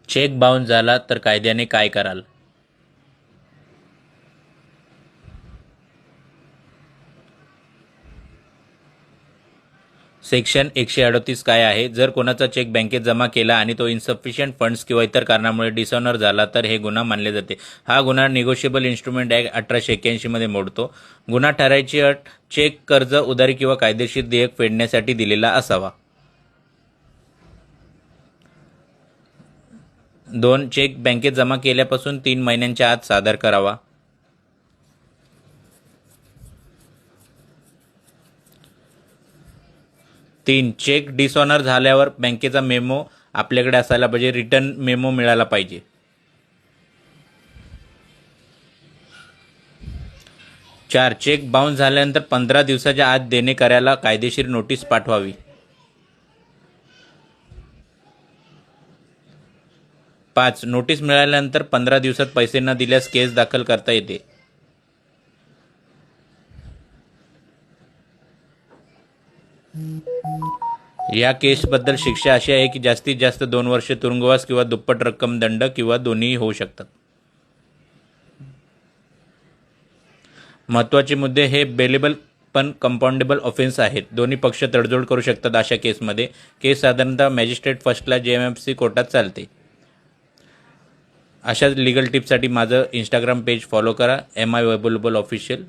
Check bounce झाला तर कायद्याने काय कराल? सेक्शन 138 काय आहे? जर कोणाचा चेक बँकेत जमा केला आणि तो इन्सफिशियंट फंड्स किंवा इतर कारणामुळे डिसऑनर झाला तर हे गुन्हा मानले जाते. हा गुन्हा निगोशिएबल इन्स्ट्रुमेंट ॲक्ट 1881 मध्ये मोडतो. गुन्हा ठरायची अट चेक, कर्ज, उधारी किंवा कायदेशीर देयक फेडण्यासाठी दिलेला असावा. 2. चेक बँकेत जमा केल्यापासून 3 महिन्यांच्या आत सादर करावा. 3. चेक डिसऑनर झाल्यावर बँकेचा मेमो आपल्याकडे असायला पाहिजे, रिटर्न मेमो मिळाला पाहिजे. 4. चेक बाउन्स झाल्यानंतर 15 दिवसाच्या आत देणेकऱ्याला कायदेशीर नोटीस पाठवावी. 5. नोटीस मिळाल्यानंतर 15 दिवसात पैसे न दिल्यास केस दाखल करता येते. या केसबद्दल शिक्षा अशी आहे की जास्तीत जास्त 2 वर्षे तुरुंगवास किंवा दुप्पट रक्कम दंड किंवा दोन्ही होऊ शकतात. महत्त्वाचे मुद्दे हे बेलेबल पण कंपाऊंडेबल ऑफेन्स आहेत. दोन्ही पक्ष तडजोड करू शकतात अशा केसमध्ये. केस साधारणतः मॅजिस्ट्रेट फर्स्टला JMFC कोर्टात चालते. अशाच लीगल टिप्ससाठी माझं इंस्टाग्राम पेज फॉलो करा, MI वैभव ऑफिशियल.